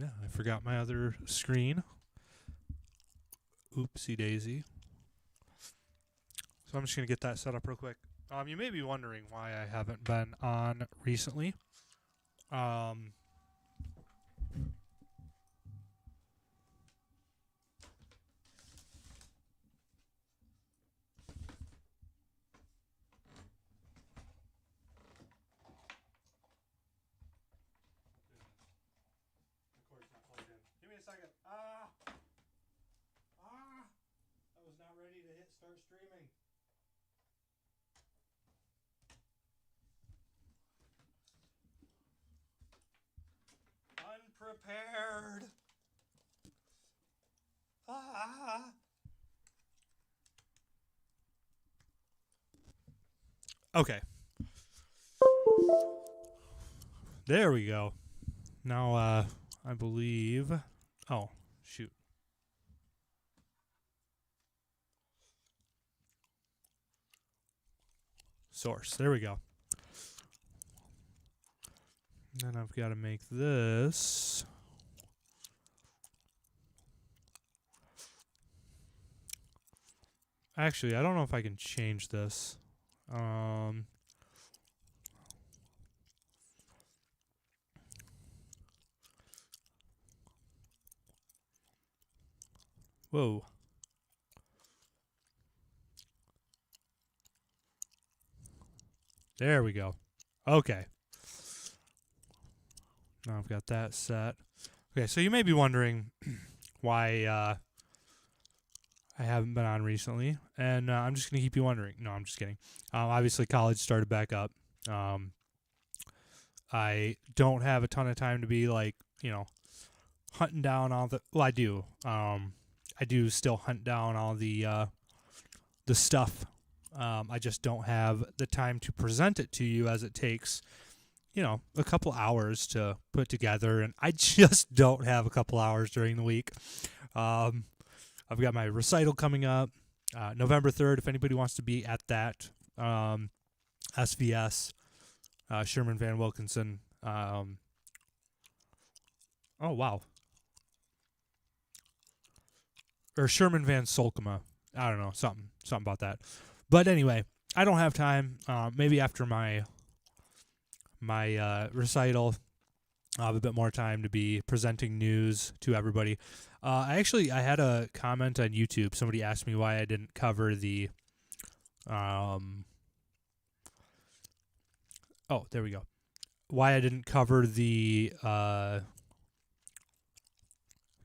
Yeah, I forgot my other screen. Oopsie daisy. So I'm just going to get that set up real quick. You may be wondering why I haven't been on recently. Um, the cord's not plugged in. Give me a second. I was not ready to hit start streaming. Unprepared. Okay. There we go. Now, I believe... Oh, shoot. Source. There we go. Then I've got to make this... Actually, I don't know if I can change this. Whoa. There we go. Okay. Now I've got that set. Okay, so you may be wondering why I haven't been on recently, and I'm just going to keep you wondering. No, I'm just kidding. Obviously, college started back up. I don't have a ton of time to be, like, hunting down all the... Well, I do. I do still hunt down all the stuff. I just don't have the time to present it to you, as it takes, a couple hours to put together, and I just don't have a couple hours during the week. I've got my recital coming up November 3rd, if anybody wants to be at that. SVS, Sherman Van Wilkinson. Oh, wow. Or Sherman Van Solkema. I don't know, something about that. But anyway, I don't have time. Maybe after my recital, I'll have a bit more time to be presenting news to everybody. I had a comment on YouTube. Somebody asked me why I didn't cover the... Oh, there we go. Why I didn't cover the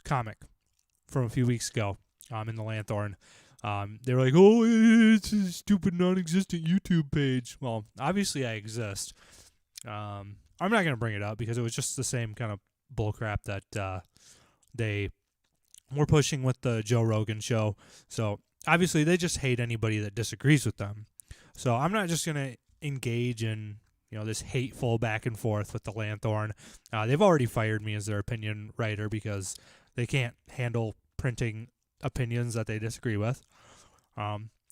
comic from a few weeks ago in the Lanthorn. They were like, oh, it's a stupid non-existent YouTube page. Well, obviously I exist. I'm not going to bring it up because it was just the same kind of bullcrap that they were pushing with the Joe Rogan show. So obviously they just hate anybody that disagrees with them. So I'm not just going to engage in this hateful back and forth with the Lanthorn. They've already fired me as their opinion writer because they can't handle printing opinions that they disagree with,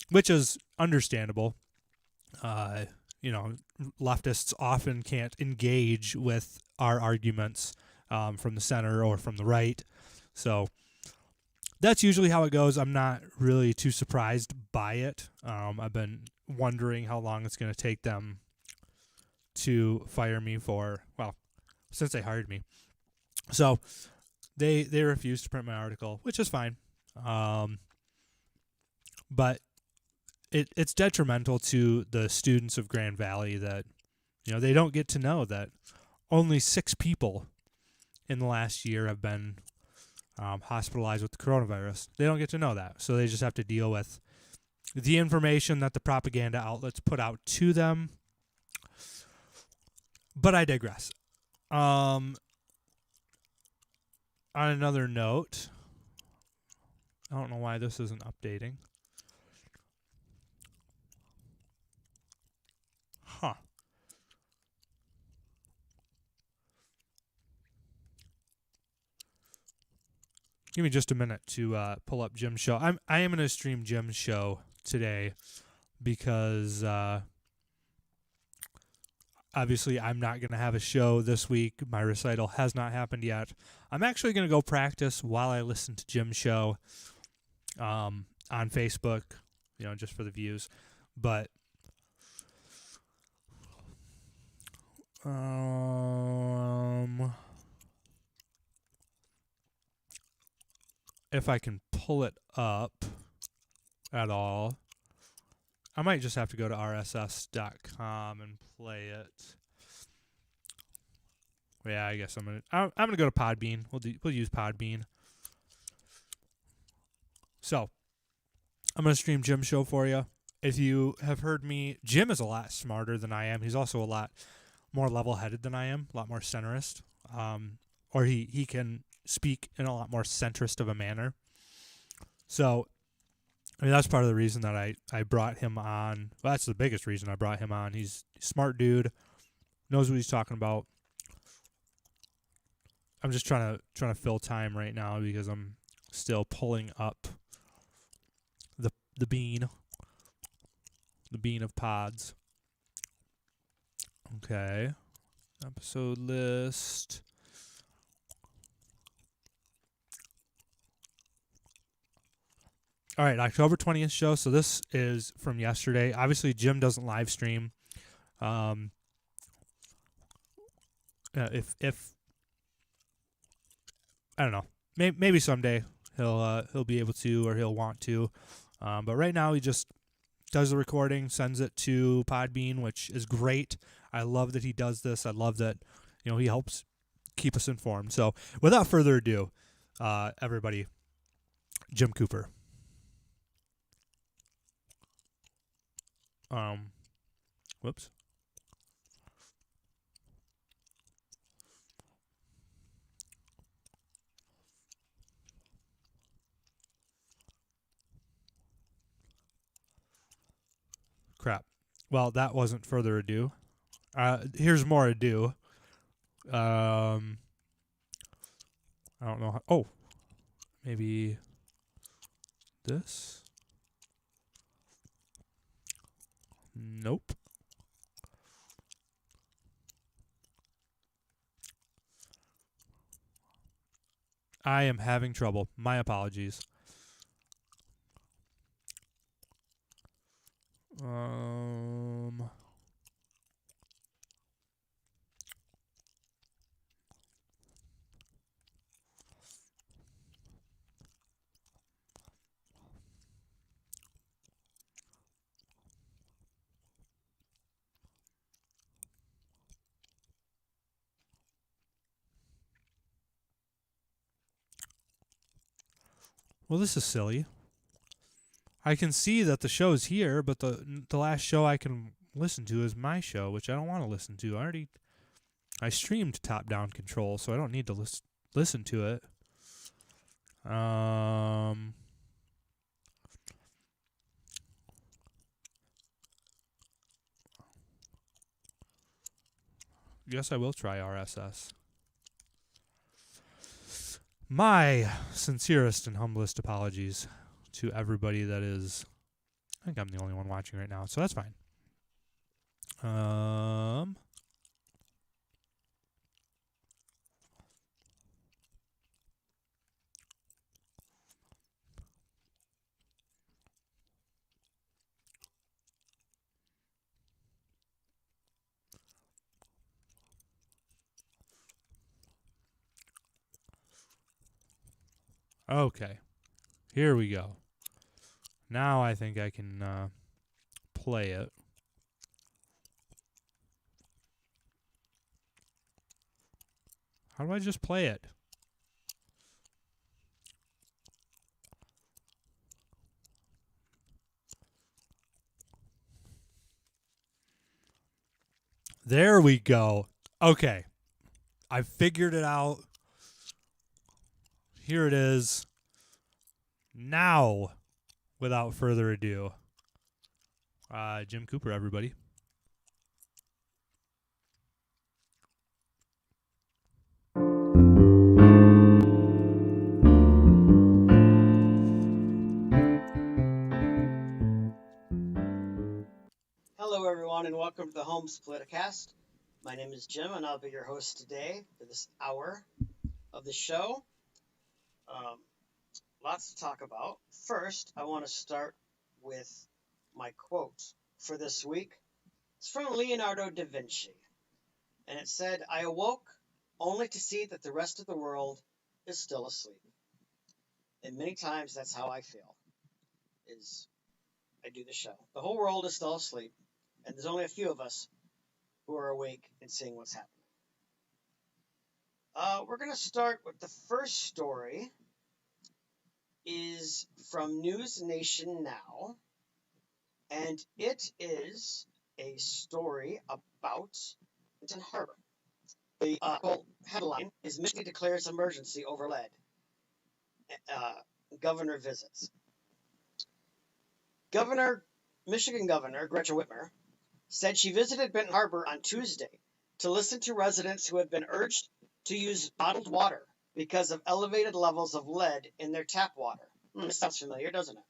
which is understandable. Leftists often can't engage with our arguments from the center or from the right. So that's usually how it goes. I'm not really too surprised by it. I've been wondering how long it's going to take them to fire me since they hired me. So they refused to print my article, which is fine. But it's detrimental to the students of Grand Valley that, they don't get to know that only 6 people in the last year have been hospitalized with the coronavirus. They don't get to know that. So they just have to deal with the information that the propaganda outlets put out to them. But I digress. On another note, I don't know why this isn't updating. Huh. Give me just a minute to pull up Jim's show. I am going to stream Jim's show today because Obviously, I'm not going to have a show this week. My recital has not happened yet. I'm actually going to go practice while I listen to Jim's show on Facebook, just for the views. But if I can pull it up at all, I might just have to go to rss.com and play it. Yeah, I guess I'm gonna go to Podbean. We'll use Podbean. So I'm gonna stream Jim's show for you. If you have heard me, Jim is a lot smarter than I am. He's also a lot more level-headed than I am, a lot more centrist. Or he can speak in a lot more centrist of a manner. So, that's part of the reason that I brought him on. Well, that's the biggest reason I brought him on. He's a smart dude, knows what he's talking about. I'm just trying to fill time right now because I'm still pulling up the bean of pods. Okay, episode list. All right, October 20th show. So this is from yesterday. Obviously, Jim doesn't live stream. If I don't know, maybe someday he'll be able to, or he'll want to. But right now he just does the recording, sends it to Podbean, which is great. I love that he does this. I love that he helps keep us informed. So without further ado, everybody, Jim Cooper. Whoops. Crap. Well, that wasn't further ado. Here's more ado. I don't know how. Oh, maybe this. Nope. I am having trouble. My apologies. Well, this is silly. I can see that the show's here, but the last show I can listen to is my show, which I don't want to listen to. I streamed top-down control, so I don't need to listen to it. Guess I will try RSS. My sincerest and humblest apologies to everybody that is. I think I'm the only one watching right now, so that's fine. Okay, here we go. Now I think I can play it. How do I just play it? There we go. Okay. I figured it out. Here it is. Now, without further ado, Jim Cooper, everybody. Hello, everyone, and welcome to the Home Splitcast. My name is Jim, and I'll be your host today for this hour of the show. Um, Lots to talk about. First, I want to start with my quote for this week. It's from Leonardo da Vinci, and it said, "I awoke only to see that the rest of the world is still asleep." And many times that's how I feel, is I do the show. The whole world is still asleep, and there's only a few of us who are awake and seeing what's happening. We're going to start with the first story is from News Nation Now, and it is a story about Benton Harbor. The headline is Michigan declares emergency over lead. Governor visits. Michigan Governor Gretchen Whitmer said she visited Benton Harbor on Tuesday to listen to residents who had been urged to use bottled water because of elevated levels of lead in their tap water. This sounds familiar, doesn't it?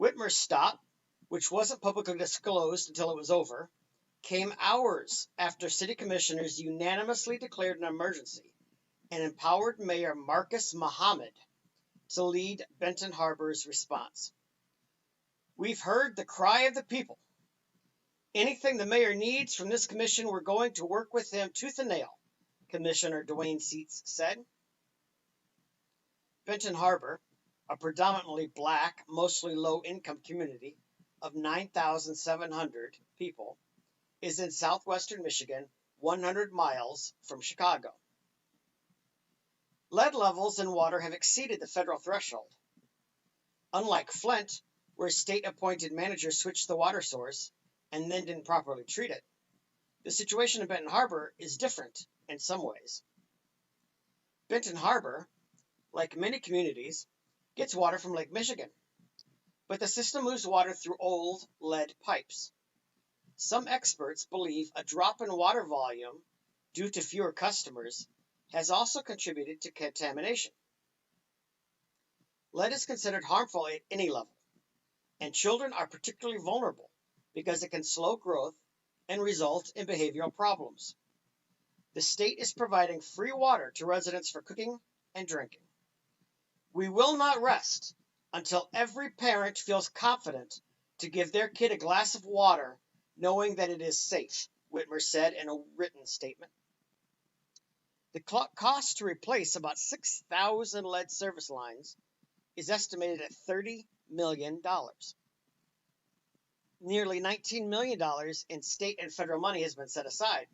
Whitmer's stop, which wasn't publicly disclosed until it was over, came hours after city commissioners unanimously declared an emergency and empowered Mayor Marcus Muhammad to lead Benton Harbor's response. "We've heard the cry of the people. Anything the mayor needs from this commission, we're going to work with him tooth and nail," Commissioner Dwayne Seats said. Benton Harbor, a predominantly black, mostly low-income community of 9,700 people, is in southwestern Michigan, 100 miles from Chicago. Lead levels in water have exceeded the federal threshold. Unlike Flint, where state-appointed managers switched the water source and then didn't properly treat it, the situation in Benton Harbor is different in some ways. Benton Harbor, like many communities, gets water from Lake Michigan, but the system moves water through old lead pipes. Some experts believe a drop in water volume due to fewer customers has also contributed to contamination. Lead is considered harmful at any level, and children are particularly vulnerable because it can slow growth and result in behavioral problems. The state is providing free water to residents for cooking and drinking. "We will not rest until every parent feels confident to give their kid a glass of water knowing that it is safe," Whitmer said in a written statement. The cost to replace about 6,000 lead service lines is estimated at $30 million. Nearly $19 million in state and federal money has been set aside,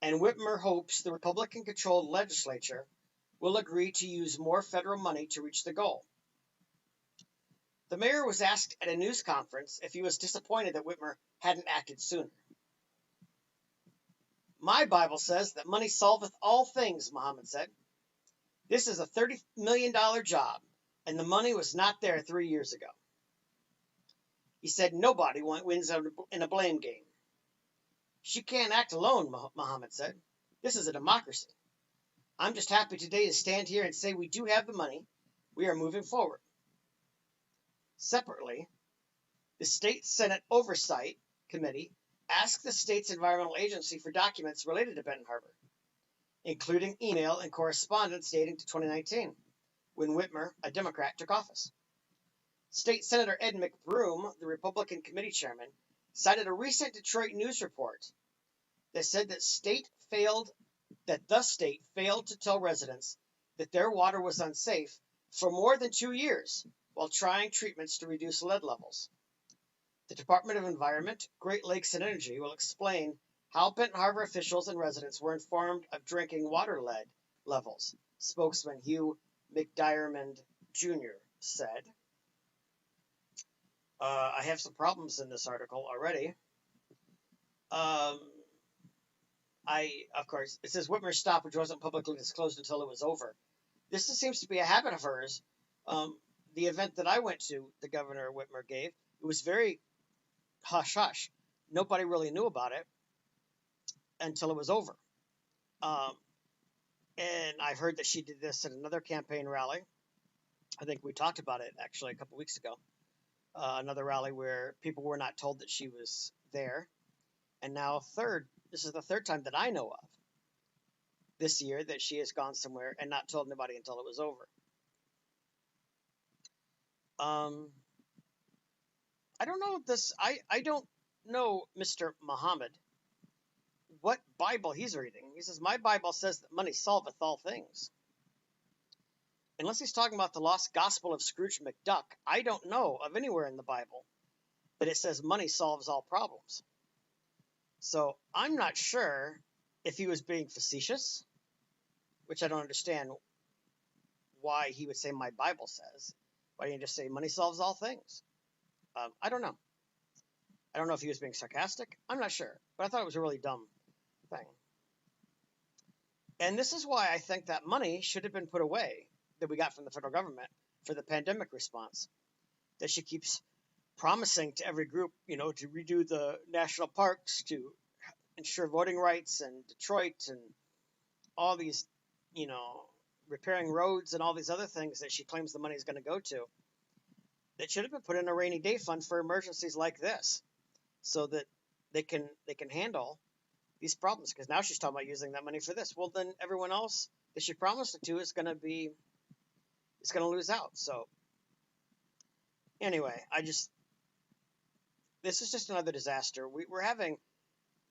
and Whitmer hopes the Republican-controlled legislature will agree to use more federal money to reach the goal. The mayor was asked at a news conference if he was disappointed that Whitmer hadn't acted sooner. "My Bible says that money solveth all things," Muhammad said. "This is a $30 million job, and the money was not there 3 years ago." He said nobody wins in a blame game. "She can't act alone," Muhammad said. "This is a democracy. I'm just happy today to stand here and say we do have the money. We are moving forward." Separately, the State Senate Oversight Committee asked the state's environmental agency for documents related to Benton Harbor, including email and correspondence dating to 2019, when Whitmer, a Democrat, took office. State Senator Ed McBroom, the Republican committee chairman, cited a recent Detroit News report that said that the state failed to tell residents that their water was unsafe for more than 2 years while trying treatments to reduce lead levels. The Department of Environment, Great Lakes and Energy will explain how Benton Harbor officials and residents were informed of drinking water lead levels, spokesman Hugh McDiarmid Jr. said. I have some problems in this article already. Of course, it says Whitmer's stop, which wasn't publicly disclosed until it was over. This seems to be a habit of hers. The event that I went to, the Governor Whitmer gave, it was very hush-hush. Nobody really knew about it until it was over. And I've heard that she did this at another campaign rally. I think we talked about it, actually, a couple weeks ago. Another rally where people were not told that she was there. And now a third This is the third time that I know of this year that she has gone somewhere and not told anybody until it was over. I don't know this. I don't know Mr. Muhammad what Bible he's reading. He says, my Bible says that money solveth all things. Unless he's talking about the lost gospel of Scrooge McDuck, I don't know of anywhere in the Bible that it says money solves all problems. So I'm not sure if he was being facetious, which I don't understand why he would say my Bible says. Why didn't he just say money solves all things? I don't know. I don't know if he was being sarcastic. I'm not sure. But I thought it was a really dumb thing. And this is why I think that money should have been put away that we got from the federal government for the pandemic response. That she keeps promising to every group, to redo the national parks, to ensure voting rights, and Detroit, and all these, repairing roads and all these other things that she claims the money is going to go to. That should have been put in a rainy day fund for emergencies like this, so that they can handle these problems. Because now she's talking about using that money for this. Well, then everyone else that she promised it to is going to lose out. So anyway, this is just another disaster. We're having,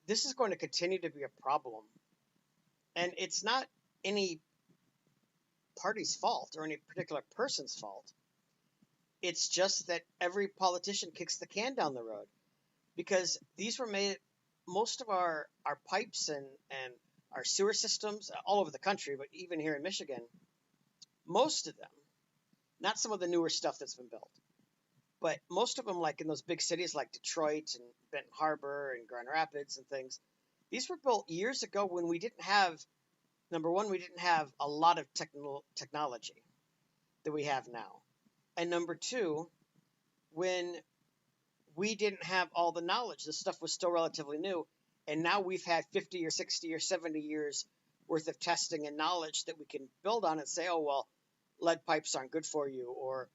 this is going to continue to be a problem, and it's not any party's fault or any particular person's fault. It's just that every politician kicks the can down the road, because these were made, most of our pipes and our sewer systems all over the country, but even here in Michigan, most of them, not some of the newer stuff that's been built, but most of them, like in those big cities like Detroit and Benton Harbor and Grand Rapids and things, these were built years ago when we didn't have, number one, we didn't have a lot of technology that we have now. And number two, when we didn't have all the knowledge, this stuff was still relatively new. And now we've had 50 or 60 or 70 years worth of testing and knowledge that we can build on and say, oh, well, lead pipes aren't good for you, or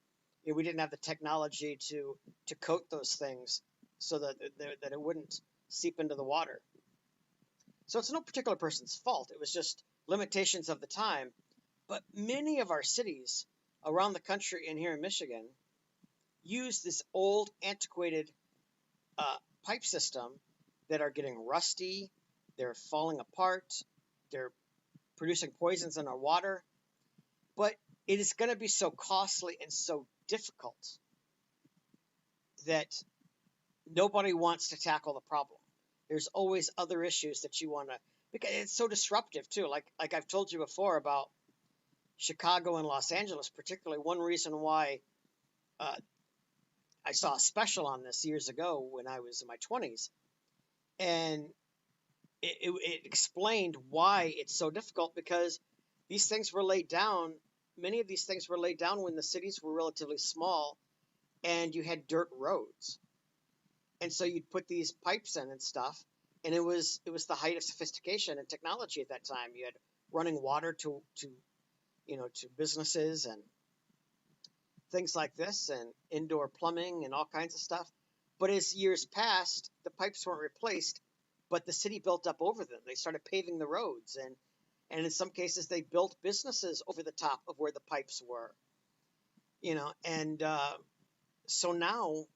we didn't have the technology to coat those things so that it wouldn't seep into the water. So it's no particular person's fault. It was just limitations of the time. But many of our cities around the country and here in Michigan use this old, antiquated pipe system that are getting rusty, they're falling apart, they're producing poisons in our water. But it is going to be so costly and so difficult that nobody wants to tackle the problem. There's always other issues that you want to, because it's so disruptive too. Like I've told you before about Chicago and Los Angeles, particularly. One reason why I saw a special on this years ago when I was in my 20s, and it explained why it's so difficult, because these things were laid down. Many of these things were laid down when the cities were relatively small and you had dirt roads. And so you'd put these pipes in and stuff, and it was the height of sophistication and technology at that time. You had running water to businesses and things like this, and indoor plumbing and all kinds of stuff. But as years passed, the pipes weren't replaced, but the city built up over them. They started paving the roads, and in some cases they built businesses over the top of where the pipes were. So now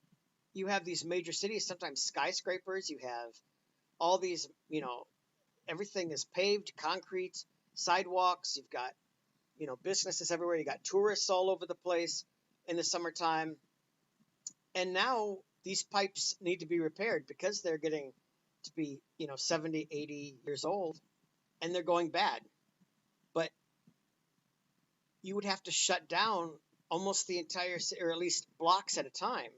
you have these major cities, sometimes skyscrapers. You have all these, everything is paved, concrete, sidewalks. You've got, businesses everywhere. You got tourists all over the place in the summertime. And now these pipes need to be repaired because they're getting to be, 70, 80 years old, and they're going bad. But you would have to shut down almost the entire, or at least blocks at a time,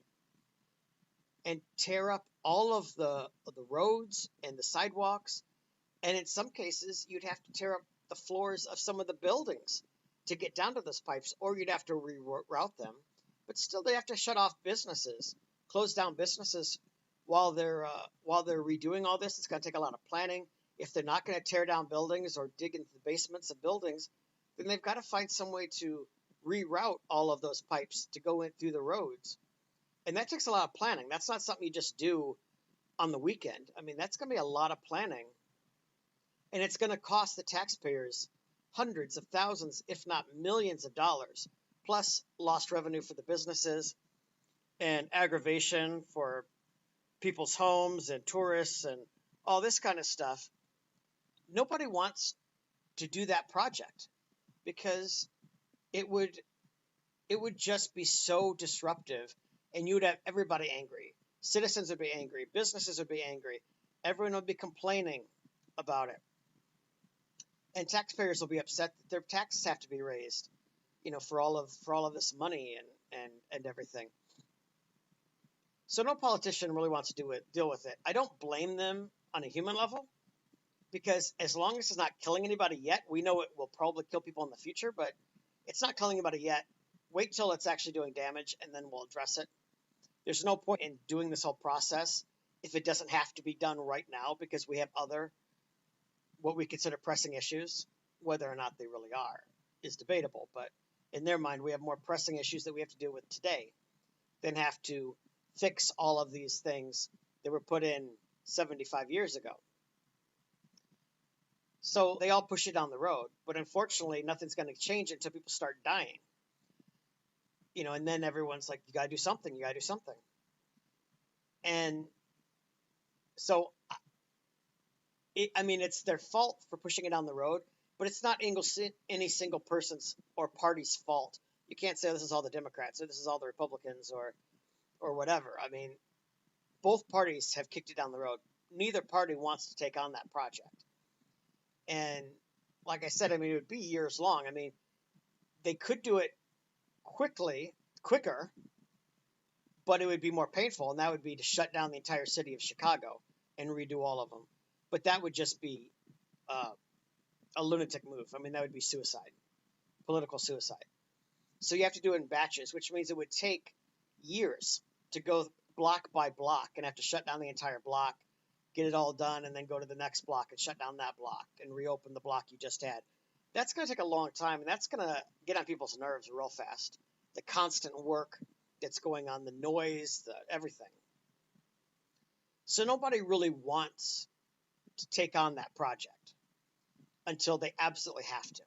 and tear up all of the roads and the sidewalks. And in some cases, you'd have to tear up the floors of some of the buildings to get down to those pipes, or you'd have to reroute them. But still, they have to shut off businesses, close down businesses while they're redoing all this. It's going to take a lot of planning. If they're not going to tear down buildings or dig into the basements of buildings, then they've got to find some way to reroute all of those pipes to go in through the roads. And that takes a lot of planning. That's not something you just do on the weekend. I mean, that's going to be a lot of planning And it's going to cost the taxpayers hundreds of thousands, if not millions of dollars, plus lost revenue for the businesses and aggravation for people's homes and tourists and all this kind of stuff. Nobody wants to do that project because it would just be so disruptive, and you would have everybody angry. Citizens would be angry, businesses would be angry, everyone would be complaining about it, and taxpayers will be upset that their taxes have to be raised, for all of this money and everything. So no politician really wants to deal with it. I don't blame them on a human level, because as long as it's not killing anybody yet, we know it will probably kill people in the future, but it's not killing anybody yet. Wait till it's actually doing damage, and then we'll address it. There's no point in doing this whole process if it doesn't have to be done right now, because we have other, what we consider pressing issues. Whether or not they really are is debatable, but in their mind, we have more pressing issues that we have to deal with today than have to fix all of these things that were put in 75 years ago. So they all push it down the road, but unfortunately, nothing's going to change until people start dying. And then everyone's like, you got to do something, you got to do something. And so, it's their fault for pushing it down the road, but it's not any single person's or party's fault. You can't say this is all the Democrats or this is all the Republicans or whatever. Both parties have kicked it down the road. Neither party wants to take on that project. And like I said, it would be years long. They could do it quicker, but it would be more painful, and that would be to shut down the entire city of Chicago and redo all of them. But that would just be a lunatic move. That would be suicide, political suicide. So you have to do it in batches, which means it would take years to go block by block and have to shut down the entire block, get it all done, and then go to the next block and shut down that block and reopen the block you just had. That's going to take a long time, and that's going to get on people's nerves real fast. The constant work that's going on, the noise, everything. So nobody really wants to take on that project until they absolutely have to.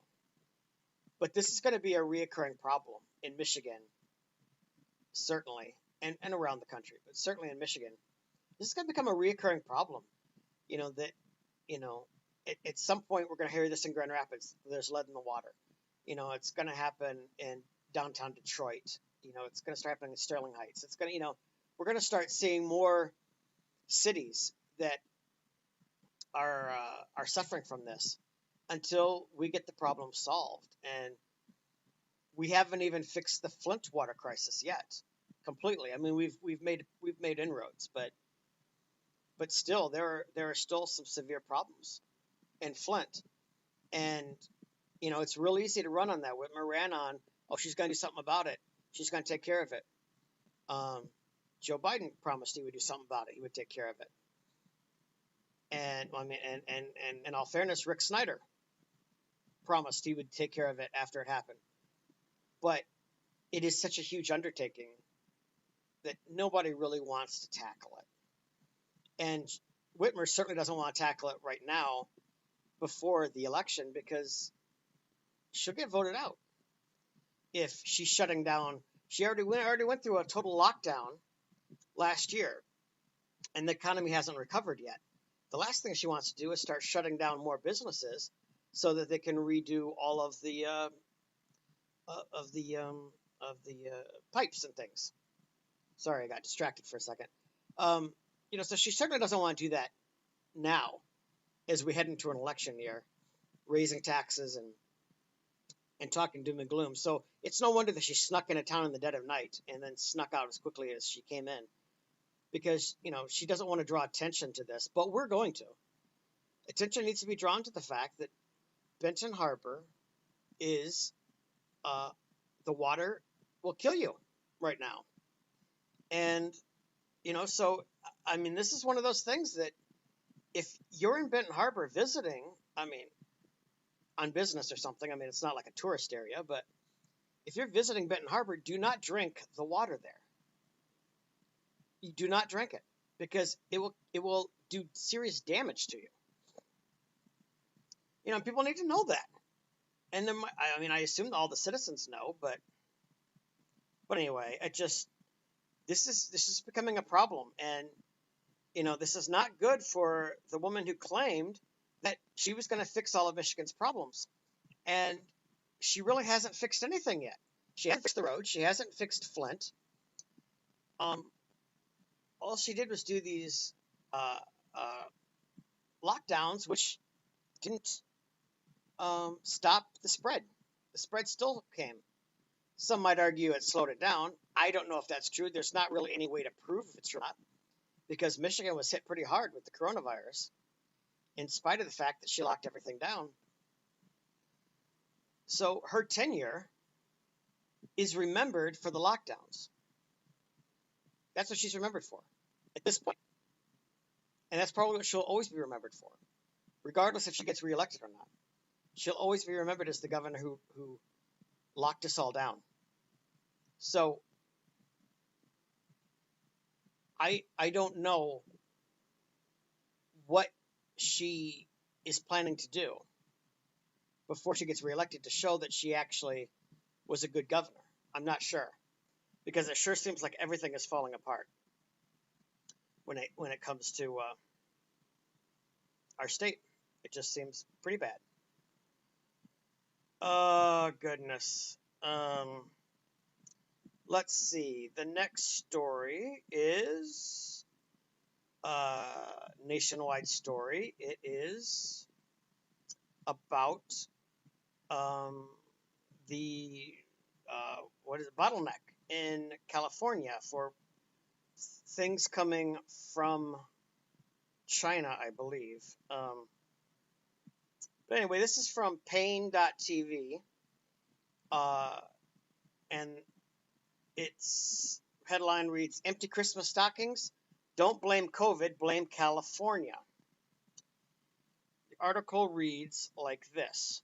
But this is going to be a reoccurring problem in Michigan, certainly, and around the country, but certainly in Michigan. This is going to become a reoccurring problem. At some point we're going to hear this in Grand Rapids. There's lead in the water. It's going to happen in downtown Detroit. It's going to start happening in Sterling Heights. It's going to, we're going to start seeing more cities that are suffering from this until we get the problem solved. And we haven't even fixed the Flint water crisis yet completely. We've made inroads, but still there are still some severe problems in Flint. And it's real easy to run on that. Whitmer ran on, she's going to do something about it. She's going to take care of it. Joe Biden promised he would do something about it. He would take care of it. And in all fairness, Rick Snyder promised he would take care of it after it happened. But it is such a huge undertaking that nobody really wants to tackle it. And Whitmer certainly doesn't want to tackle it right now before the election, because she'll get voted out if she's shutting down. She already went through a total lockdown last year, and the economy hasn't recovered yet. The last thing she wants to do is start shutting down more businesses so that they can redo all of the pipes and things. Sorry, I got distracted for a second. So she certainly doesn't want to do that now, as we head into an election year, raising taxes and talking doom and gloom. So it's no wonder that she snuck into town in the dead of night and then snuck out as quickly as she came in, because she doesn't want to draw attention to this, but we're going to. Attention needs to be drawn to the fact that Benton Harbor is the water will kill you right now. And so this is one of those things that if you're in Benton Harbor visiting, on business or something, it's not like a tourist area, but if you're visiting Benton Harbor, do not drink the water there. You do not drink it, because it will do serious damage to you. People need to know that. And I assume all the citizens know, but anyway, this is becoming a problem, and this is not good for the woman who claimed that she was going to fix all of Michigan's problems, and she really hasn't fixed anything yet. She hasn't fixed the road. She hasn't fixed Flint. All she did was do these uh, uh, lockdowns, which didn't stop the spread. The spread still came. Some might argue it slowed it down. I don't know if that's true. There's not really any way to prove if it's true or not, because Michigan was hit pretty hard with the coronavirus, in spite of the fact that she locked everything down. So her tenure is remembered for the lockdowns. That's what she's remembered for at this point. And that's probably what she'll always be remembered for, regardless if she gets reelected or not. She'll always be remembered as the governor who locked us all down. So I don't know what she is planning to do before she gets reelected to show that she actually was a good governor. I'm not sure, because it sure seems like everything is falling apart when it comes to our state. It just seems pretty bad. Oh, goodness. Let's see. The next story is a nationwide story. It is about the bottleneck in California for things coming from China, I believe. But anyway, this is from Pain.tv, and its headline reads, "Empty Christmas Stockings? Don't blame COVID, blame California." The article reads like this.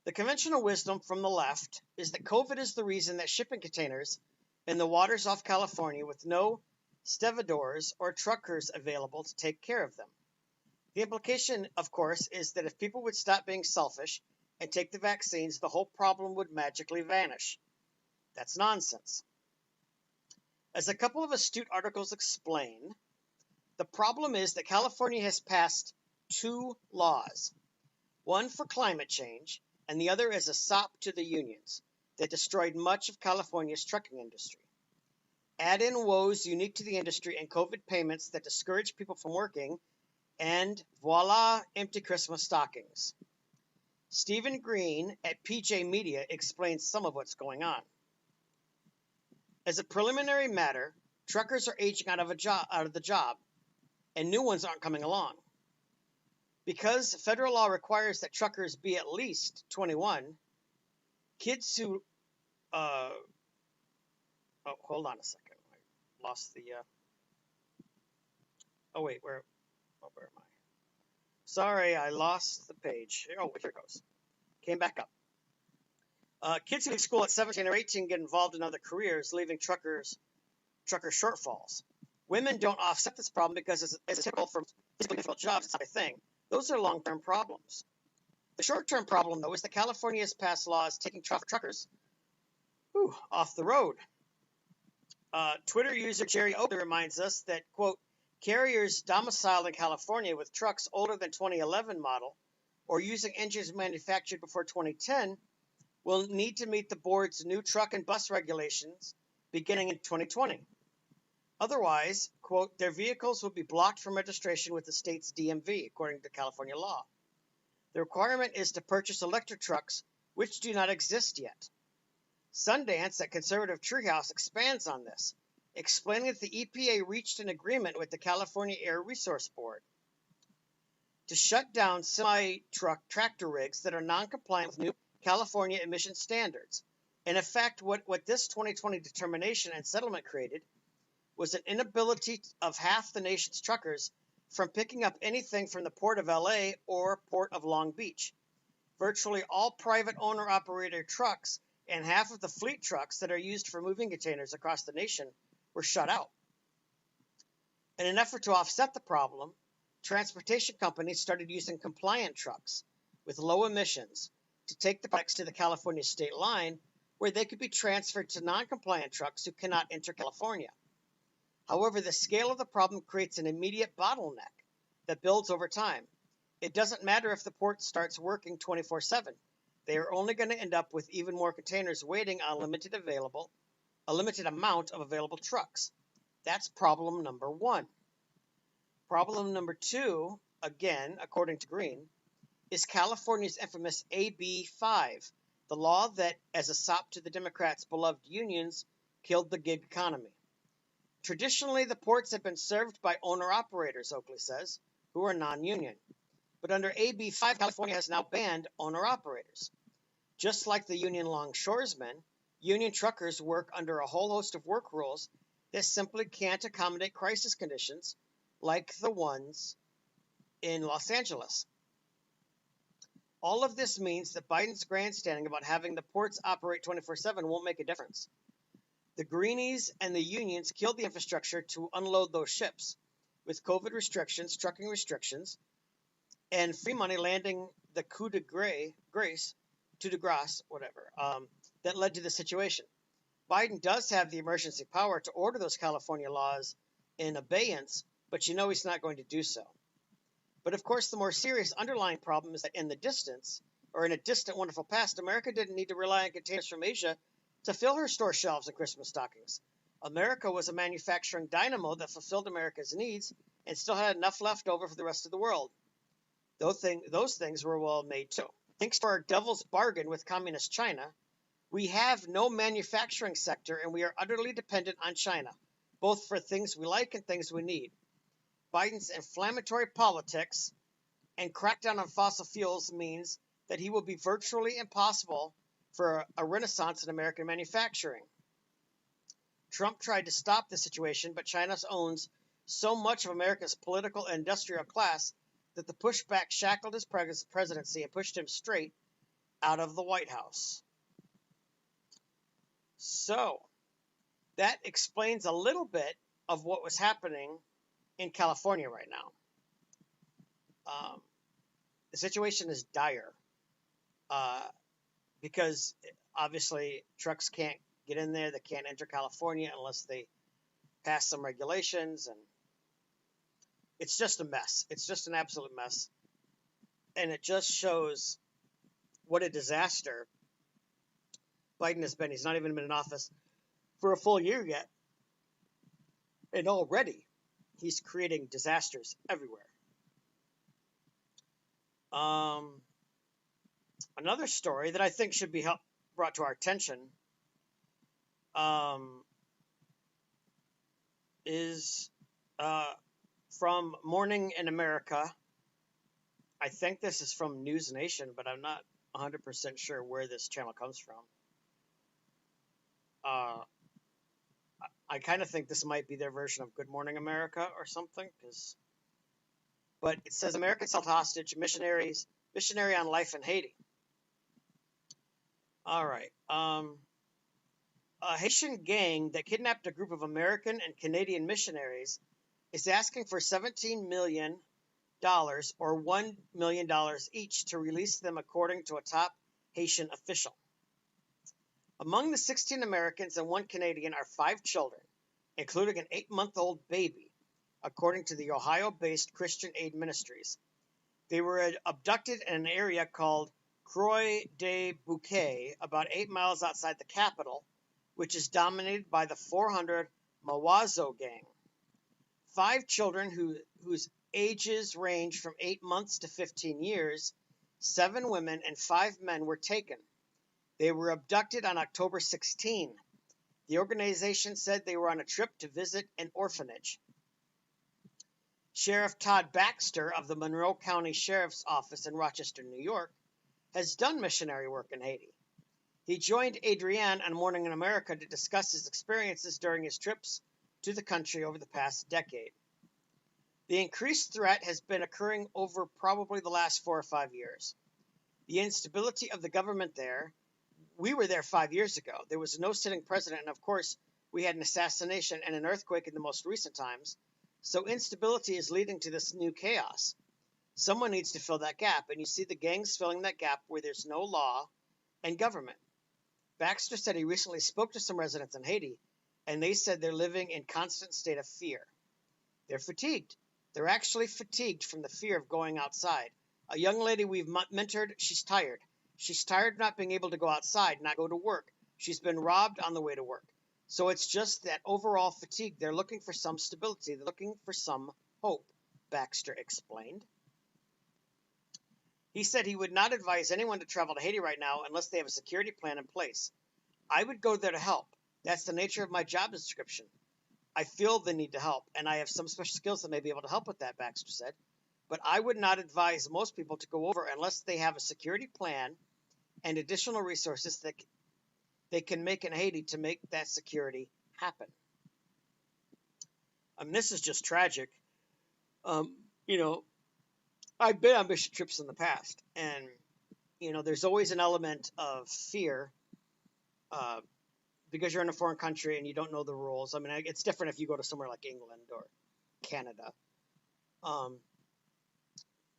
The conventional wisdom from the left is that COVID is the reason that shipping containers in the waters off California with no stevedores or truckers available to take care of them. The implication, of course, is that if people would stop being selfish and take the vaccines, the whole problem would magically vanish. That's nonsense. As a couple of astute articles explain, the problem is that California has passed two laws, one for climate change and the other as a sop to the unions that destroyed much of California's trucking industry. Add in woes unique to the industry and COVID payments that discourage people from working, and voila, empty Christmas stockings. Stephen Green at PJ Media explains some of what's going on. As a preliminary matter, truckers are aging out of the job, and new ones aren't coming along. Because federal law requires that truckers be at least 21, kids who hold on a second. I lost the where am I? Sorry, I lost the page. Oh, here it goes. Came back up. Kids who leave school at 17 or 18 get involved in other careers, leaving trucker shortfalls. Women don't offset this problem because it's typical for physically difficult jobs. It's not a thing. Those are long-term problems. The short-term problem, though, is that California has passed laws taking truckers off the road. Twitter user Jerry Oakley reminds us that, quote, carriers domiciled in California with trucks older than 2011 model or using engines manufactured before 2010 will need to meet the board's new truck and bus regulations beginning in 2020. Otherwise, quote, their vehicles will be blocked from registration with the state's DMV, according to California law. The requirement is to purchase electric trucks, which do not exist yet. Sundance at Conservative Treehouse expands on this, explaining that the EPA reached an agreement with the California Air Resource Board to shut down semi-truck tractor rigs that are non-compliant with new California emission standards. In effect, what this 2020 determination and settlement created was an inability of half the nation's truckers from picking up anything from the Port of LA or Port of Long Beach. Virtually all private owner-operator trucks and half of the fleet trucks that are used for moving containers across the nation were shut out. In an effort to offset the problem, transportation companies started using compliant trucks with low emissions to take the products to the California state line, where they could be transferred to non-compliant trucks who cannot enter California. However, the scale of the problem creates an immediate bottleneck that builds over time. It doesn't matter if the port starts working 24/7. They are only going to end up with even more containers waiting on a limited amount of available trucks. That's problem number one. Problem number two, again, according to Green, is California's infamous AB 5, the law that, as a sop to the Democrats' beloved unions, killed the gig economy. Traditionally, the ports have been served by owner-operators, Oakley says, who are non-union. But under AB 5, California has now banned owner-operators. Just like the union longshoresmen, union truckers work under a whole host of work rules that simply can't accommodate crisis conditions like the ones in Los Angeles. All of this means that Biden's grandstanding about having the ports operate 24/7 won't make a difference. The Greenies and the unions killed the infrastructure to unload those ships, with COVID restrictions, trucking restrictions, and free money landing the coup de grace, that led to the situation. Biden does have the emergency power to order those California laws in abeyance, but he's not going to do so. But of course, the more serious underlying problem is that in a distant wonderful past, America didn't need to rely on containers from Asia to fill her store shelves and Christmas stockings. America was a manufacturing dynamo that fulfilled America's needs and still had enough left over for the rest of the world. Those things were well made too. Thanks to our devil's bargain with communist China, we have no manufacturing sector and we are utterly dependent on China, both for things we like and things we need. Biden's inflammatory politics and crackdown on fossil fuels means that he will be virtually impossible for a renaissance in American manufacturing. Trump tried to stop the situation, but China owns so much of America's political and industrial class that the pushback shackled his presidency and pushed him straight out of the White House. So, that explains a little bit of what was happening in California right now. The situation is dire because obviously trucks can't get in there. They can't enter California unless they pass some regulations, and it's just a mess. It's just an absolute mess, and it just shows what a disaster Biden has been. He's not even been in office for a full year yet, and already he's creating disasters everywhere. Another story that I think should be brought to our attention is from Morning in America. I think this is from News Nation, but I'm not 100% sure where this channel comes from. I kind of think this might be their version of Good Morning America or something, but it says Americans held hostage, missionary on life in Haiti. All right. A Haitian gang that kidnapped a group of American and Canadian missionaries is asking for $17 million or $1 million each to release them, according to a top Haitian official. Among the 16 Americans and 1 Canadian are 5 children, including an 8-month-old baby, according to the Ohio-based Christian Aid Ministries. They were abducted in an area called Croix des Bouquets, about 8 miles outside the capital, which is dominated by the 400 Mawazo gang. 5 children whose ages range from 8 months to 15 years, 7 women and 5 men were taken. They were abducted on October 16. The organization said they were on a trip to visit an orphanage. Sheriff Todd Baxter of the Monroe County Sheriff's Office in Rochester, New York, has done missionary work in Haiti. He joined Adrienne on Morning in America to discuss his experiences during his trips to the country over the past decade. The increased threat has been occurring over probably the last 4 or 5 years. The instability of the government there. We were there 5 years ago. There was no sitting president, and of course, we had an assassination and an earthquake in the most recent times. So instability is leading to this new chaos. Someone needs to fill that gap, and you see the gangs filling that gap where there's no law and government. Baxter said he recently spoke to some residents in Haiti, and they said they're living in constant state of fear. They're fatigued. They're actually fatigued from the fear of going outside. A young lady we've mentored, she's tired. She's tired of not being able to go outside, not go to work. She's been robbed on the way to work. So it's just that overall fatigue. They're looking for some stability. They're looking for some hope, Baxter explained. He said he would not advise anyone to travel to Haiti right now unless they have a security plan in place. I would go there to help. That's the nature of my job description. I feel the need to help, and I have some special skills that may be able to help with that, Baxter said. But I would not advise most people to go over unless they have a security plan and additional resources that they can make in Haiti to make that security happen. This is just tragic. You know, I've been on mission trips in the past, and, you know, there's always an element of fear because you're in a foreign country and you don't know the rules. I mean, it's different if you go to somewhere like England or Canada.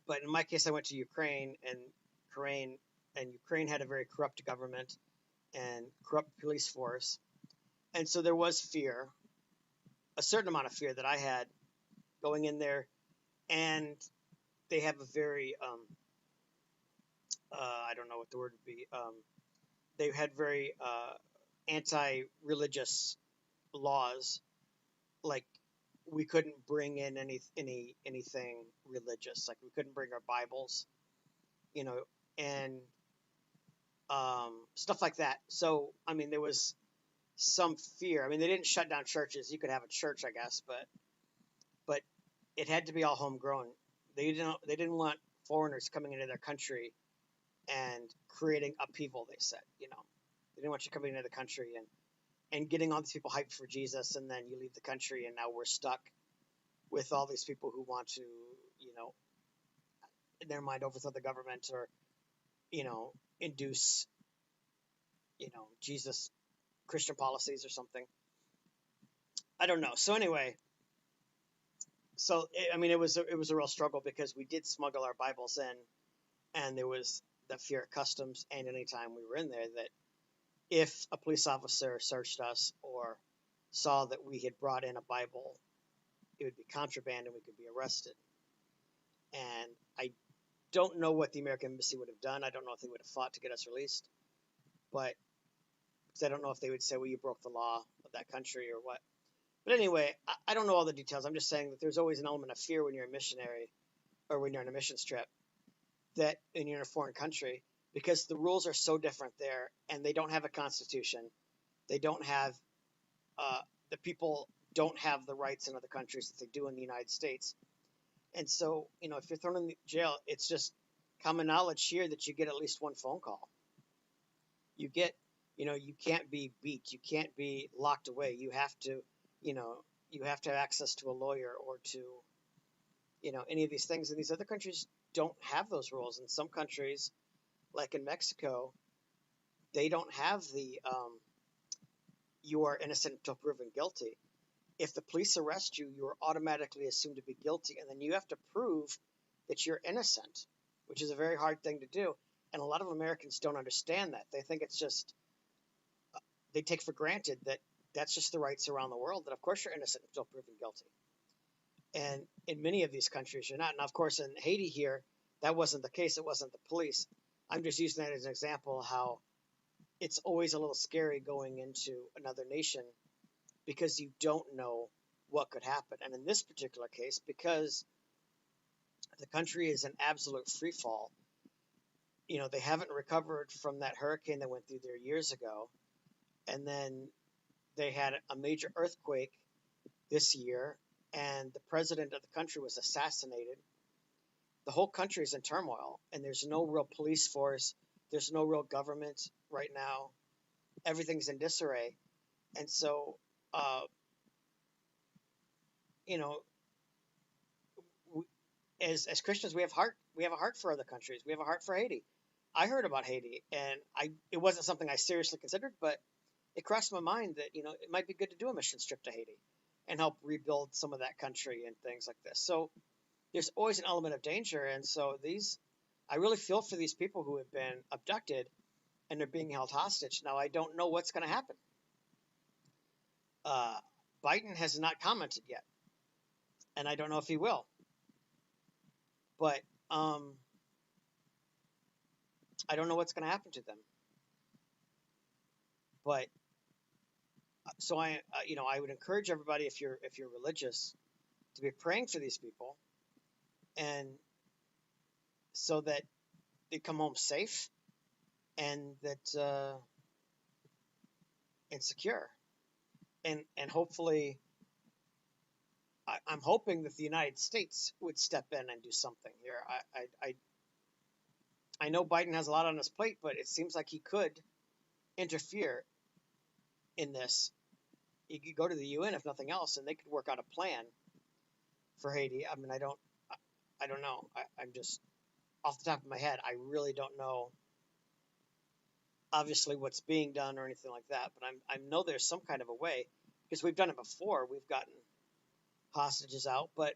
But in my case, I went to Ukraine, and Ukraine had a very corrupt government and corrupt police force. And so there was fear, a certain amount of fear that I had going in there. And they have a very, I don't know what the word would be. They had very anti-religious laws, like we couldn't bring in anything religious, like we couldn't bring our Bibles, you know, and stuff like that. So I mean, there was some fear. I mean, they didn't shut down churches. You could have a church, I guess, but it had to be all homegrown. They didn't want foreigners coming into their country and creating upheaval. They said, you know, they didn't want you coming into the country and getting all these people hyped for Jesus, and then you leave the country, and now we're stuck with all these people who want to, you know, in their mind overthrow the government or, you know, induce, you know, Jesus Christian policies or something. I don't know. So anyway, I mean, it was a real struggle because we did smuggle our Bibles in, and there was that fear at customs, and anytime we were in there, that if a police officer searched us or saw that we had brought in a Bible, it would be contraband and we could be arrested. And I don't know what the American Embassy would have done. I don't know if they would have fought to get us released, but because I don't know if they would say, well, you broke the law of that country or what. But anyway, I don't know all the details. I'm just saying that there's always an element of fear when you're a missionary or when you're on a missions trip, that when you're in a foreign country, because the rules are so different there, and they don't have a constitution. They don't have, the people don't have the rights in other countries that they do in the United States. And so, you know, if you're thrown in jail, it's just common knowledge here that you get at least one phone call. You get, you know, you can't be beat. You can't be locked away. You have to, you know, you have to have access to a lawyer or to, you know, any of these things. And these other countries don't have those rules. In some countries, like in Mexico, they don't have the you are innocent until proven guilty. If the police arrest you, you are automatically assumed to be guilty, and then you have to prove that you're innocent, which is a very hard thing to do. And a lot of Americans don't understand that. They think it's just, they take for granted that that's just the rights around the world, that of course you're innocent until proven guilty. And in many of these countries, you're not. And of course, in Haiti here, that wasn't the case. It wasn't the police. I'm just using that as an example how it's always a little scary going into another nation because you don't know what could happen. And in this particular case, because the country is in absolute free fall, you know, they haven't recovered from that hurricane that went through there years ago. And then they had a major earthquake this year, and the president of the country was assassinated. The whole country is in turmoil, and there's no real police force. There's no real government right now. Everything's in disarray. And so, you know, as Christians, we have heart. We have a heart for other countries. We have a heart for Haiti. I heard about Haiti, and it wasn't something I seriously considered, but it crossed my mind that, you know, it might be good to do a mission trip to Haiti. and help rebuild some of that country and things like this. So there's always an element of danger. And so I really feel for these people who have been abducted and they're being held hostage. Now, I don't know what's going to happen. Biden has not commented yet, and I don't know if he will. But I don't know what's going to happen to them. But so I would encourage everybody, if you're religious, to be praying for these people, and so that they come home safe and that and secure, and hopefully, I'm hoping that the United States would step in and do something here. I know Biden has a lot on his plate, but it seems like he could interfere in this. He could go to the UN if nothing else, and they could work out a plan for Haiti. I mean, I don't know. I'm just off the top of my head. I really don't know. Obviously, what's being done or anything like that, but I know there's some kind of a way, because we've done it before. We've gotten hostages out, but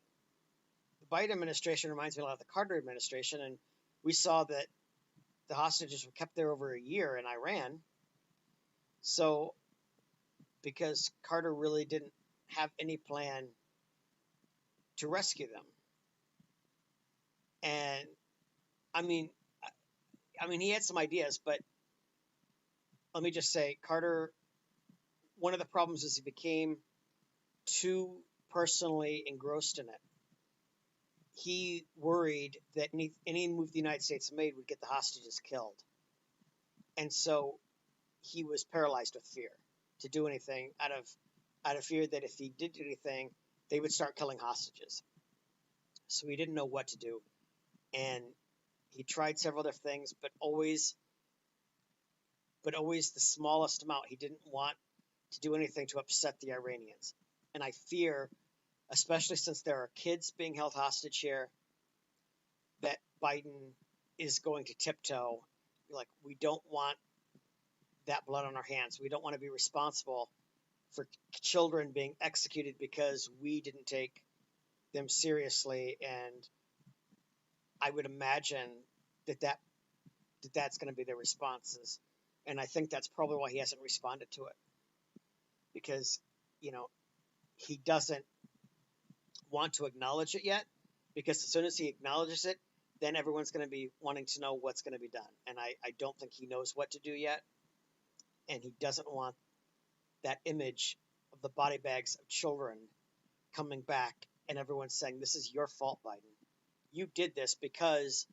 the Biden administration reminds me a lot of the Carter administration, and we saw that the hostages were kept there over a year in Iran. So, because Carter really didn't have any plan to rescue them, and I mean, he had some ideas, but let me just say, Carter. One of the problems is he became too personally engrossed in it. He worried that any move the United States made would get the hostages killed, and so he was paralyzed with fear to do anything out of fear that if he did do anything, they would start killing hostages. So he didn't know what to do, and he tried several other things, but always the smallest amount. He didn't want to do anything to upset the Iranians, and I fear, especially since there are kids being held hostage here, that Biden is going to tiptoe. Like, we don't want that blood on our hands. We don't want to be responsible for children being executed because we didn't take them seriously. And I would imagine that's going to be their responses. And I think that's probably why he hasn't responded to it, because, he doesn't want to acknowledge it yet, because as soon as he acknowledges it, then everyone's going to be wanting to know what's going to be done. And I don't think he knows what to do yet. And he doesn't want that image of the body bags of children coming back and everyone saying, this is your fault, Biden. You did this because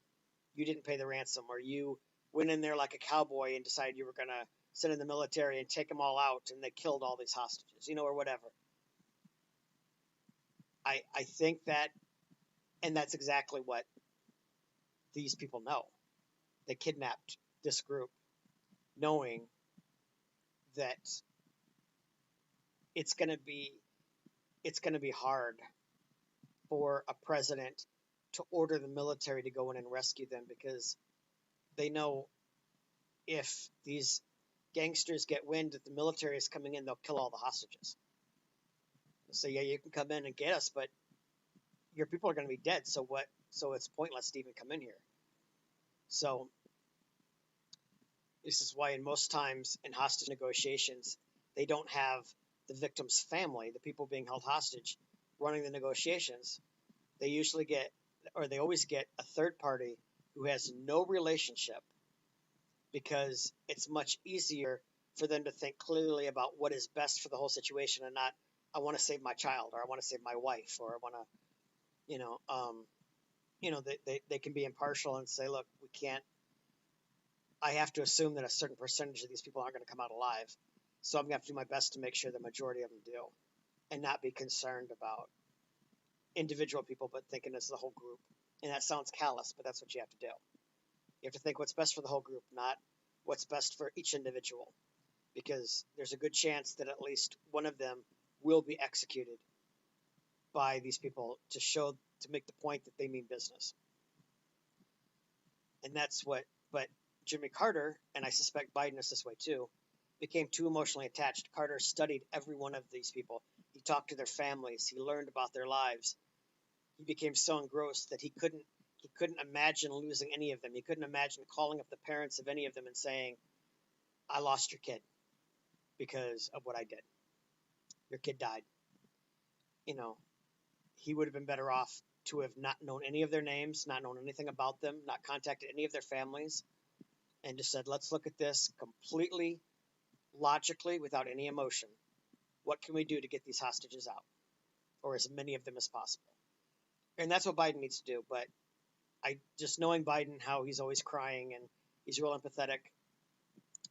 you didn't pay the ransom, or you went in there like a cowboy and decided you were going to send in the military and take them all out, and they killed all these hostages, or whatever. I think that, and that's exactly what these people know. They kidnapped this group knowing that it's going to be hard for a president to order the military to go in and rescue them, because they know if these gangsters get wind that the military is coming in, they'll kill all the hostages. They'll say, yeah, you can come in and get us, but your people are going to be dead. So what? So it's pointless to even come in here. So this is why in most times in hostage negotiations, they don't have the victim's family, the people being held hostage, running the negotiations. They usually get, or they always get, a third party who has no relationship, because it's much easier for them to think clearly about what is best for the whole situation, and not, I want to save my child, or I want to save my wife, or I want to, they can be impartial and say, look, we can't, I have to assume that a certain percentage of these people aren't going to come out alive. So I'm going to have to do my best to make sure the majority of them do, and not be concerned about individual people, but thinking as the whole group. And that sounds callous, but that's what you have to do. You have to think what's best for the whole group, not what's best for each individual, because there's a good chance that at least one of them will be executed by these people to make the point that they mean business. And that's but Jimmy Carter, and I suspect Biden is this way too, became too emotionally attached. Carter studied every one of these people. He talked to their families. He learned about their lives. He became so engrossed that he couldn't imagine losing any of them. He couldn't imagine calling up the parents of any of them and saying, "I lost your kid because of what I did. Your kid died." You know, he would have been better off to have not known any of their names, not known anything about them, not contacted any of their families, and just said, "Let's look at this completely logically without any emotion. What can we do to get these hostages out, or as many of them as possible?" And that's what Biden needs to do. But I just knowing Biden, how he's always crying and he's real empathetic,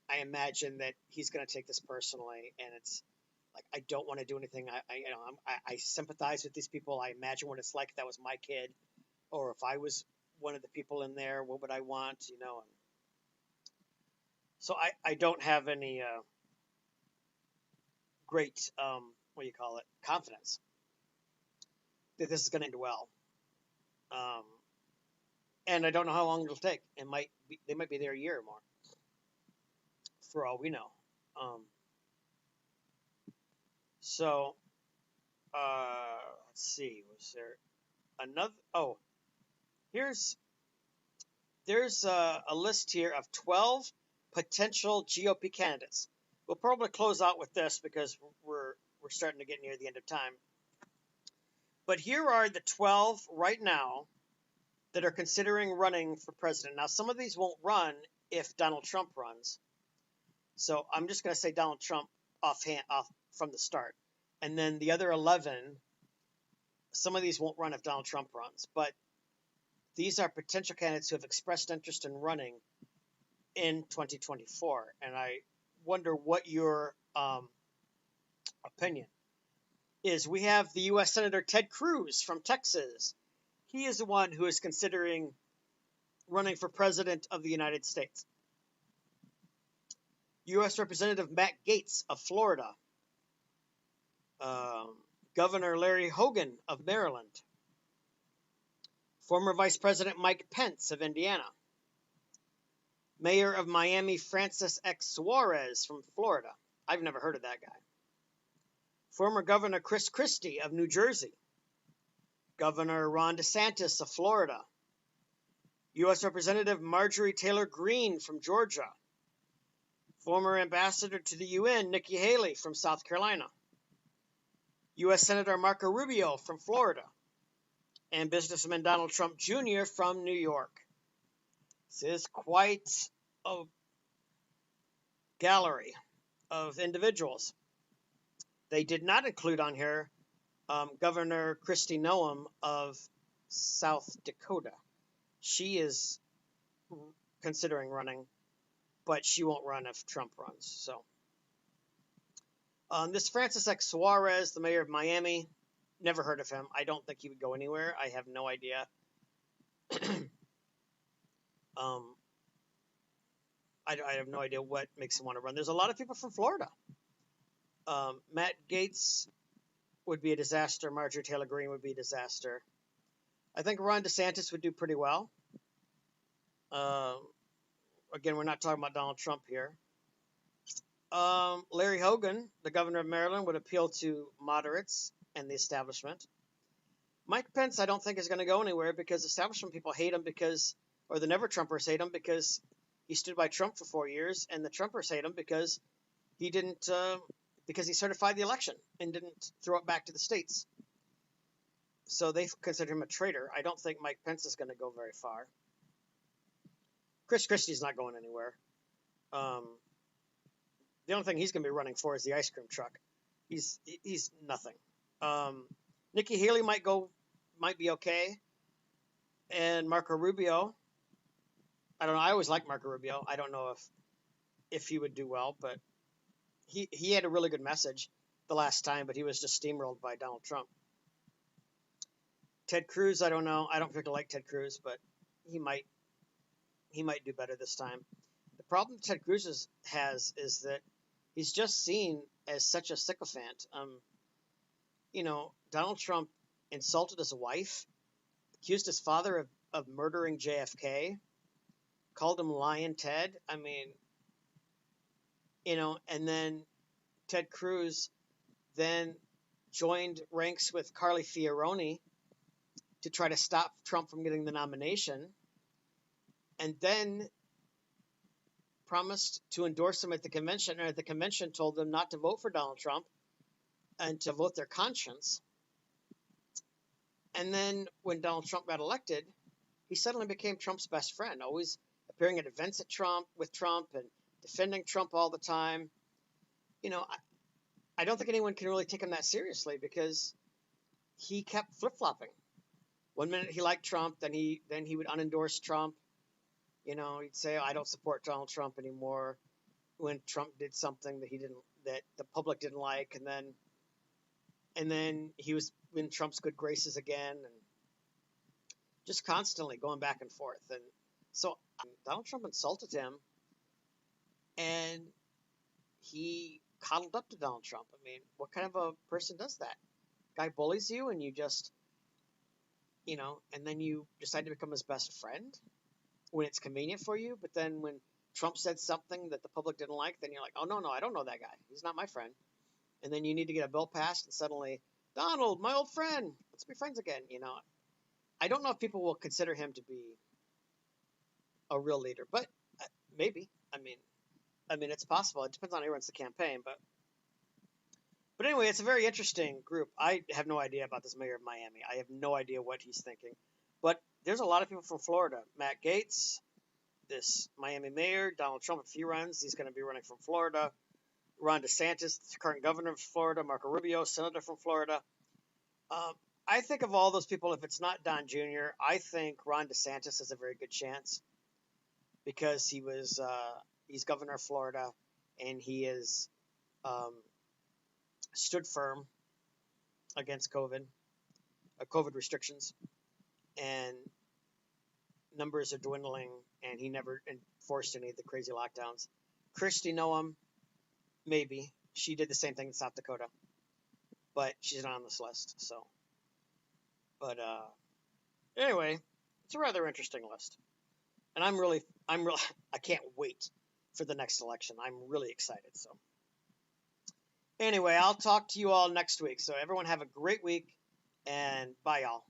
I imagine that he's going to take this personally, and it's like I don't want to do anything. I sympathize with these people. I imagine what it's like if that was my kid, or if I was one of the people in there. What would I want? And so I don't have any great what do you call it, confidence that this is going to end well. Um, and I don't know how long it'll take. They might be there a year or more, for all we know. So let's see. Was there another? Oh, there's a list here of 12 potential GOP candidates. We'll probably close out with this because we're starting to get near the end of time. But here are the 12 right now that are considering running for president. Now, some of these won't run if Donald Trump runs. So I'm just going to say Donald Trump off from the start. And then the other 11, some of these won't run if Donald Trump runs. But these are potential candidates who have expressed interest in running in 2024. And I wonder what your opinion is. We have the U.S. Senator Ted Cruz from Texas. He is the one who is considering running for president of the United States. U.S. Representative Matt Gaetz of Florida. Governor Larry Hogan of Maryland. Former Vice President Mike Pence of Indiana. Mayor of Miami Francis X. Suarez from Florida. I've never heard of that guy. Former Governor Chris Christie of New Jersey. Governor Ron DeSantis of Florida. U.S. Representative Marjorie Taylor Greene from Georgia. Former Ambassador to the UN Nikki Haley from South Carolina. U.S. Senator Marco Rubio from Florida. And businessman Donald Trump Jr. from New York. This is quite a gallery of individuals. They did not include on here Governor Kristi Noem of South Dakota. She is considering running, but she won't run if Trump runs. So, this Francis X. Suarez, the mayor of Miami, never heard of him. I don't think he would go anywhere. I have no idea. I have no idea what makes him want to run. There's a lot of people from Florida. Matt Gaetz would be a disaster. Marjorie Taylor Greene would be a disaster. I think Ron DeSantis would do pretty well. Again, we're not talking about Donald Trump here. Larry Hogan, the governor of Maryland, would appeal to moderates and the establishment. Mike Pence, I don't think is going to go anywhere because establishment people hate him or the Never-Trumpers hate him because he stood by Trump for 4 years, and the Trumpers hate him because he didn't, because he certified the election and didn't throw it back to the states. So they consider him a traitor. I don't think Mike Pence is going to go very far. Chris Christie's not going anywhere. The only thing he's going to be running for is the ice cream truck. He's nothing. Nikki Haley might be okay. And Marco Rubio, I don't know. I always liked Marco Rubio. I don't know if he would do well, but he had a really good message the last time, but he was just steamrolled by Donald Trump. Ted Cruz, I don't know. I don't particularly like Ted Cruz, but he might do better this time. The problem Ted Cruz has is that he's just seen as such a sycophant. Donald Trump insulted his wife, accused his father of murdering JFK, called him Lion Ted. I mean, and then Ted Cruz then joined ranks with Carly Fioroni to try to stop Trump from getting the nomination, and then promised to endorse him at the convention, and at the convention told them not to vote for Donald Trump and to vote their conscience. And then when Donald Trump got elected, he suddenly became Trump's best friend, always appearing at events with Trump and defending Trump all the time. I don't think anyone can really take him that seriously because he kept flip-flopping. One minute he liked Trump, then he would unendorse Trump. He'd say, I don't support Donald Trump anymore when Trump did something that the public didn't like, and then he was in Trump's good graces again, and just constantly going back and forth. And so Donald Trump insulted him, and he coddled up to Donald Trump. I mean, what kind of a person does that? Guy bullies you, and you just, and then you decide to become his best friend when it's convenient for you. But then when Trump said something that the public didn't like, then you're like, oh, no, I don't know that guy. He's not my friend. And then you need to get a bill passed, and suddenly, Donald, my old friend, let's be friends again. I don't know if people will consider him to be a real leader, but maybe. I mean, it's possible. It depends on who runs the campaign, but anyway, it's a very interesting group. I have no idea about this mayor of Miami. I have no idea what he's thinking. But there's a lot of people from Florida. Matt Gaetz, this Miami mayor, Donald Trump, if he runs, he's going to be running from Florida. Ron DeSantis, the current governor of Florida. Marco Rubio, senator from Florida. I think of all those people, if it's not Don Jr., I think Ron DeSantis has a very good chance because he's governor of Florida, and he has stood firm against COVID restrictions, and numbers are dwindling, and he never enforced any of the crazy lockdowns. Kristi Noem, maybe. She did the same thing in South Dakota, but she's not on this list. So, but anyway, it's a rather interesting list, and I can't wait for the next election. I'm really excited. So, anyway, I'll talk to you all next week. So, everyone have a great week, and bye, y'all.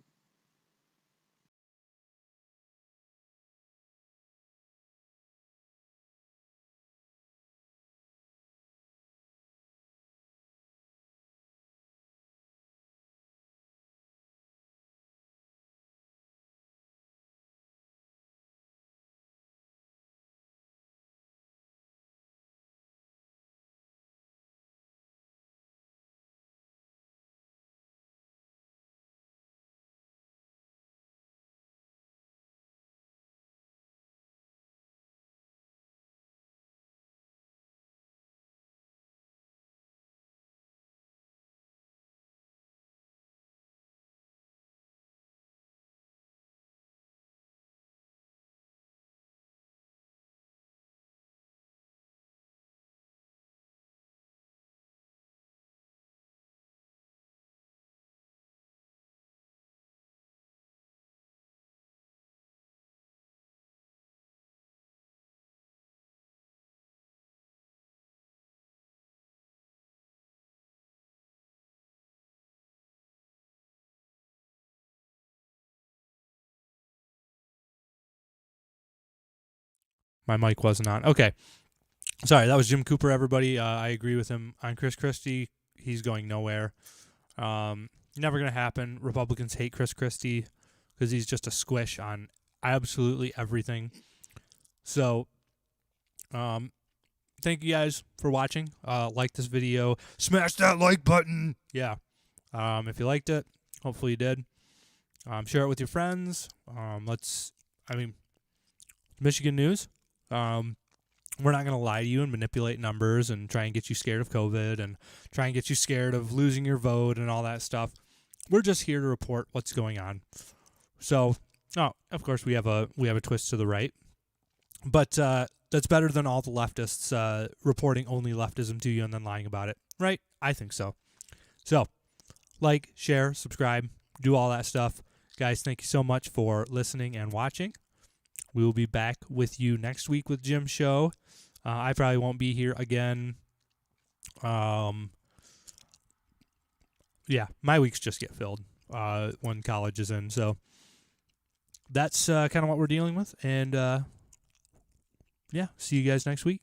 My mic wasn't on. Okay. Sorry, that was Jim Cooper, everybody. I agree with him on Chris Christie. He's going nowhere. Never going to happen. Republicans hate Chris Christie because he's just a squish on absolutely everything. So, thank you guys for watching. Like this video. Smash that like button. Yeah. If you liked it, hopefully you did. Share it with your friends. Michigan news. We're not going to lie to you and manipulate numbers and try and get you scared of COVID and try and get you scared of losing your vote and all that stuff. We're just here to report what's going on. So, of course, we have a twist to the right, but that's better than all the leftists reporting only leftism to you and then lying about it, right? I think so. So, like, share, subscribe, do all that stuff. Guys, thank you so much for listening and watching. We will be back with you next week with Jim's show. I probably won't be here again. yeah, my weeks just get filled when college is in. So that's kind of what we're dealing with. And yeah, see you guys next week.